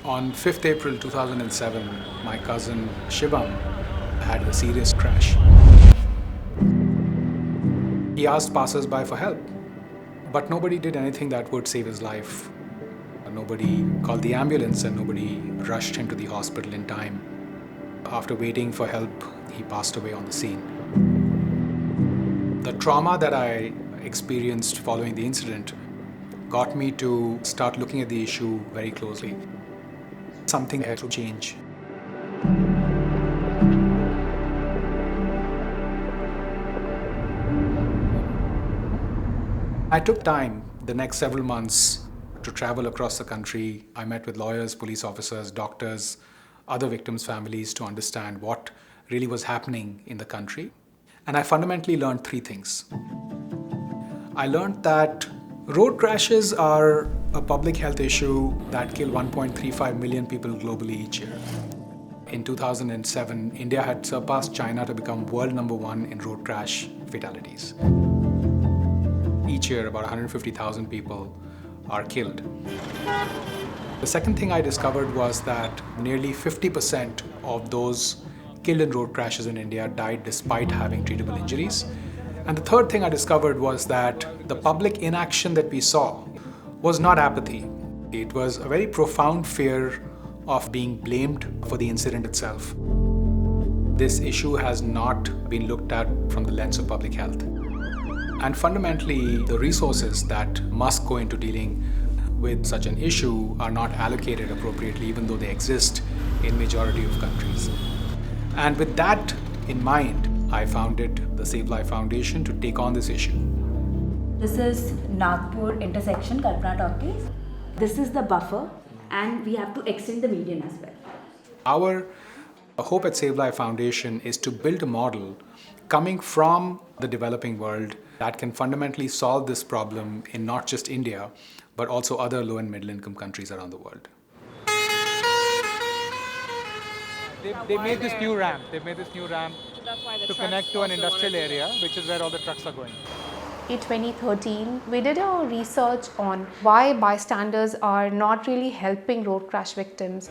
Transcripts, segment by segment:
On 5th April 2007, my cousin Shivam had a serious crash. He asked passers-by for help, but nobody did anything that would save his life. Nobody called the ambulance and nobody rushed him to the hospital in time. After waiting for help, he passed away on the scene. The trauma that I experienced following the incident got me to start looking at the issue very closely. Something had to change. I took time the next several months to travel across the country. I met with lawyers, police officers, doctors, other victims' families to understand what really was happening in the country. And I fundamentally learned three things. I learned that road crashes are a public health issue that kill 1.35 million people globally each year. In 2007, India had surpassed China to become world number one in road crash fatalities. Each year, about 150,000 people are killed. The second thing I discovered was that nearly 50% of those killed in road crashes in India died despite having treatable injuries. And the third thing I discovered was that the public inaction that we saw was not apathy. It was a very profound fear of being blamed for the incident itself. This issue has not been looked at from the lens of public health. And fundamentally, the resources that must go into dealing with such an issue are not allocated appropriately, even though they exist in majority of countries. And with that in mind, I founded the Save Life Foundation to take on this issue. This is Nagpur intersection, Kalpana Talkies. This is the buffer, and we have to extend the median as well. Our hope at Save Life Foundation is to build a model coming from the developing world that can fundamentally solve this problem in not just India, but also other low and middle income countries around the world. They made this new ramp. They made this new ramp to connect to an industrial area, which is where all the trucks are going. In 2013, we did a research on why bystanders are not really helping road crash victims.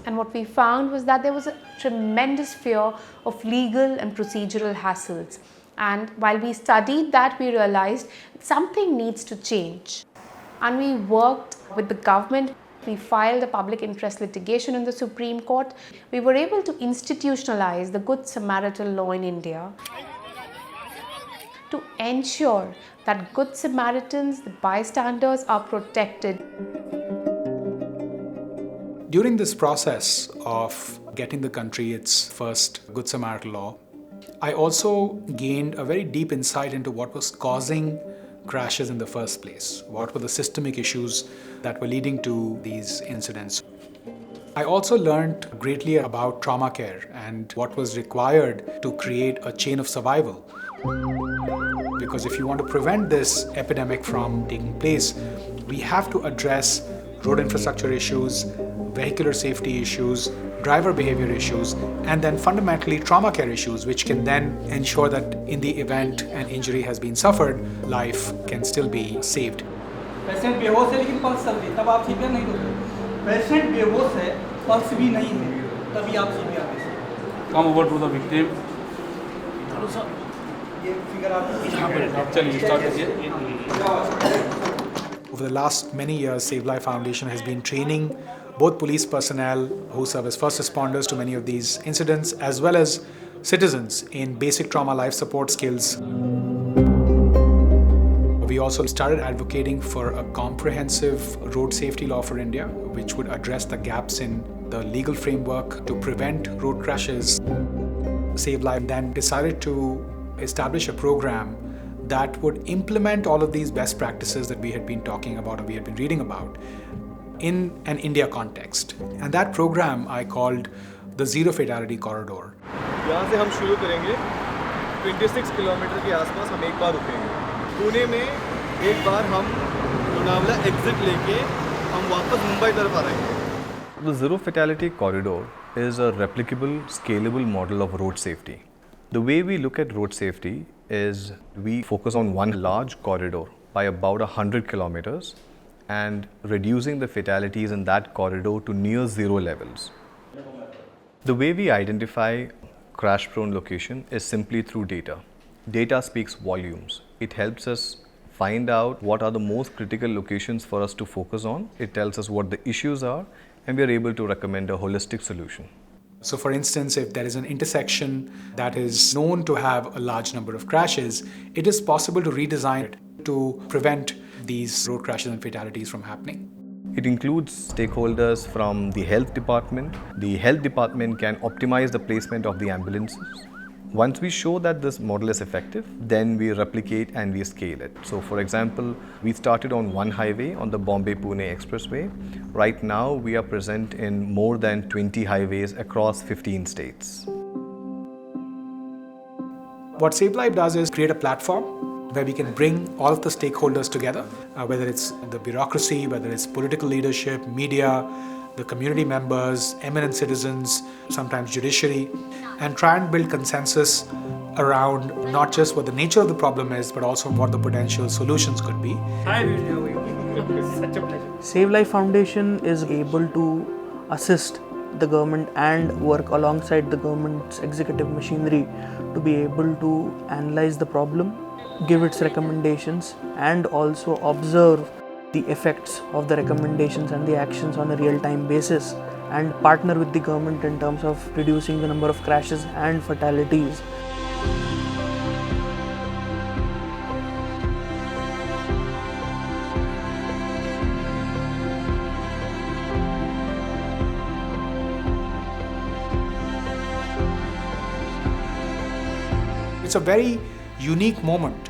And what we found was that there was a tremendous fear of legal and procedural hassles. And while we studied that, we realized something needs to change. And we worked with the government. We filed a public interest litigation in the Supreme Court. We were able to institutionalize the Good Samaritan law in India to ensure that Good Samaritans, the bystanders, are protected. During this process of getting the country its first Good Samaritan law, I also gained a very deep insight into what was causing crashes in the first place. What were the systemic issues that were leading to these incidents? I also learned greatly about trauma care and what was required to create a chain of survival. Because if you want to prevent this epidemic from taking place, we have to address road infrastructure issues, vehicular safety issues, driver behavior issues, and then fundamentally trauma care issues, which can then ensure that in the event an injury has been suffered, life can still be saved. Patient बेहोश है लेकिन pulse चल रही है, तब आप CPR नहीं दोगे। पेशेंट बेहोश है, पल्स भी नहीं है, तभी आप सीपीआर दोगे। Come over to the victim. चलो सर, ये फिगर आप यहाँ पर चलिए start कीजिए. Over the last many years, Save Life Foundation has been training both police personnel who serve as first responders to many of these incidents, as well as citizens in basic trauma life support skills. We also started advocating for a comprehensive road safety law for India, which would address the gaps in the legal framework to prevent road crashes. Save Life then decided to establish a program that would implement all of these best practices that we had been talking about or we had been reading about in an India context. And that program I called the Zero Fatality Corridor. यहाँ से हम शुरू करेंगे 26 kilometre के आसपास हम एक बार रुकेंगे पुणे में एक बार हम लोनावला एग्जिट लेके हम वापस मुंबई तरफ आ रहे हैं The Zero Fatality Corridor is a replicable, scalable model of road safety. The way we look at road safety is we focus on one large corridor by about 100 kilometers and reducing the fatalities in that corridor to near zero levels. The way we identify crash-prone location is simply through data. Data speaks volumes. It helps us find out what are the most critical locations for us to focus on. It tells us what the issues are, and we are able to recommend a holistic solution. So for instance, if there is an intersection that is known to have a large number of crashes, it is possible to redesign it to prevent these road crashes and fatalities from happening. It includes stakeholders from the health department. The health department can optimize the placement of the ambulances. Once we show that this model is effective, then we replicate and we scale it. So for example, we started on one highway on the Bombay-Pune Expressway. Right now, we are present in more than 20 highways across 15 states. What Save Life does is create a platform where we can bring all of the stakeholders together, whether it's the bureaucracy, whether it's political leadership, media, the community members, eminent citizens, sometimes judiciary, and try and build consensus around not just what the nature of the problem is, but also what the potential solutions could be. Hi, such a pleasure. Save Life Foundation is able to assist the government and work alongside the government's executive machinery to be able to analyze the problem, give its recommendations, and also observe the effects of the recommendations and the actions on a real-time basis, and partner with the government in terms of reducing the number of crashes and fatalities. It's a very unique moment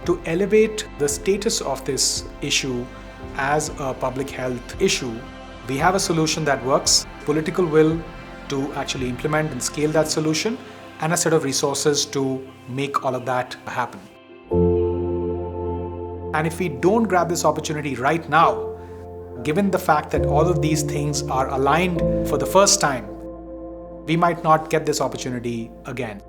to elevate the status of this issue as a public health issue. We have a solution that works, political will to actually implement and scale that solution, and a set of resources to make all of that happen. And if we don't grab this opportunity right now, given the fact that all of these things are aligned for the first time, we might not get this opportunity again.